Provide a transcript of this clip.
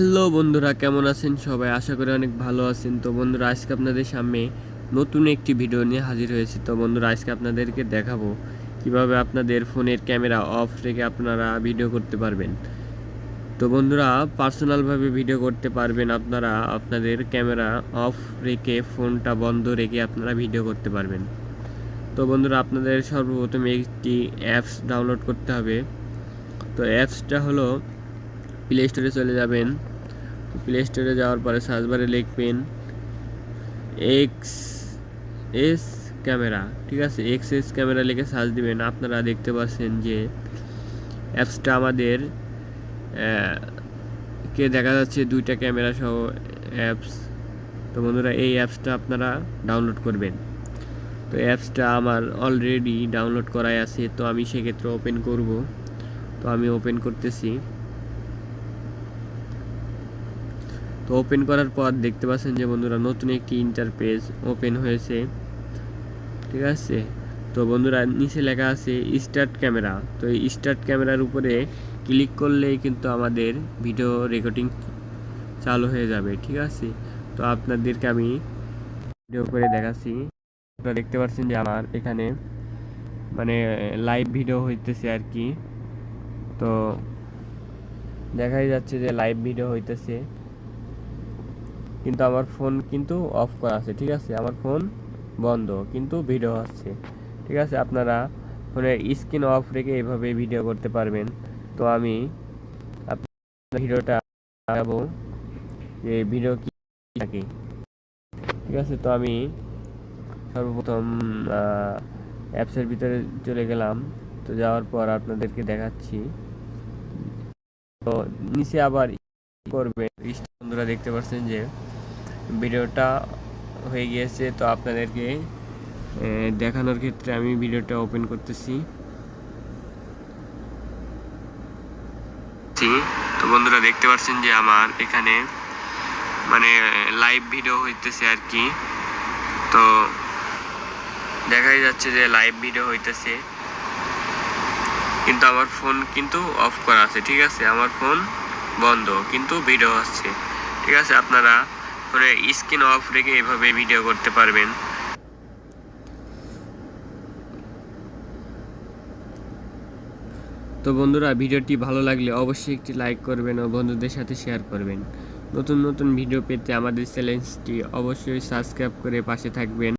Hello বন্ধুরা, কেমন আছেন সবাই? আশা করি অনেক ভালো আছেন। তো বন্ধুরা, আজকে আপনাদের সামনে নতুন একটি ভিডিও নিয়ে হাজির হয়েছি। তো বন্ধুরা, আজকে আপনাদেরকে দেখাবো কিভাবে আপনাদের ফোনের ক্যামেরা অফ রেখে আপনারা ভিডিও করতে পারবেন। তো বন্ধুরা, পার্সোনালভাবে ভিডিও করতে পারবেন আপনারা আপনাদের ক্যামেরা অফ রেখে ফোনটা বন্ধ রেখে আপনারা ভিডিও করতে পারবেন। তো বন্ধুরা, আপনাদের সর্বপ্রথমে একটি অ্যাপস ডাউনলোড করতে হবে। তো অ্যাপসটা হলো, প্লে স্টোরে চলে যাবেন। প্লে স্টোরে যাওয়ার পরে সার্চ বারে লিখবেন এক্স এস ক্যামেরা। ঠিক আছে, এক্স এস ক্যামেরা লিখে সার্চ দিবেন। আপনারা দেখতে পাচ্ছেন যে অ্যাপসটা আমাদের কে দেখা যাচ্ছে দুইটা ক্যামেরা সহ অ্যাপস। তো বন্ধুরা, এই অ্যাপসটা আপনারা ডাউনলোড করবেন। তো অ্যাপসটা আমার অলরেডি ডাউনলোড করাই আছে, তো আমি সেক্ষেত্রে ওপেন করব। তো আমি ওপেন করতেছি। তো ওপেন করার পর দেখতে পাচ্ছেন যে বন্ধুরা, নতুন একটি ইন্টারপেজ ওপেন হয়েছে। ঠিক আছে, তো বন্ধুরা, নিচে লেখা আছে স্টার্ট ক্যামেরা। তো এই স্টার্ট ক্যামেরার উপরে ক্লিক করলেই কিন্তু আমাদের ভিডিও রেকর্ডিং চালু হয়ে যাবে। ঠিক আছে, তো আপনাদেরকে আমি ভিডিও করে দেখাচ্ছি। আপনারা দেখতে পাচ্ছেন যে আমার এখানে মানে লাইভ ভিডিও হইতেছে আর কি। তো দেখাই যাচ্ছে যে লাইভ ভিডিও হইতেছে, কিন্তু আমার ফোন কিন্তু অফ করা আছে। ঠিক আছে, আমার ফোন বন্ধ কিন্তু ভিডিও হচ্ছে। ঠিক আছে, আপনারা ফোনের স্ক্রিন অফ রেখে এভাবে ভিডিও করতে পারবেন। তো আমি আপনার ভিডিওটা দেখাবো যে ভিডিও কি থাকে। ঠিক আছে, তো আমি সর্বপ্রথম অ্যাপসের ভিতরে চলে গেলাম। তো যাওয়ার পর আপনাদেরকে দেখাচ্ছি। তো নিচে আবার করবে। বন্ধুরা, দেখতে পাচ্ছেন যে ভিডিওটা হয়ে গিয়েছে। তো আপনাদেরকে দেখানোর ক্ষেত্রে আমি ভিডিওটা ওপেন করতেছি। তো বন্ধুরা, দেখতে পাচ্ছেন যে আমার এখানে মানে লাইভ ভিডিও হইতেছে আর কি। তো দেখাই যাচ্ছে যে লাইভ ভিডিও হইতেছে, কিন্তু আমার ফোন কিন্তু অফ করা আছে। ঠিক আছে, আমার ফোন বন্ধ কিন্তু ভিডিও হচ্ছে। ঠিক আছে, আপনারা ফোনের স্ক্রিন অফ রেখে এভাবে ভিডিও করতে পারবেন। তো বন্ধুরা, ভিডিওটি ভালো লাগলে অবশ্যই একটি লাইক করবেন ও বন্ধুদের সাথে শেয়ার করবেন। নতুন নতুন ভিডিও পেতে আমাদের চ্যানেলটি অবশ্যই সাবস্ক্রাইব করে পাশে থাকবেন।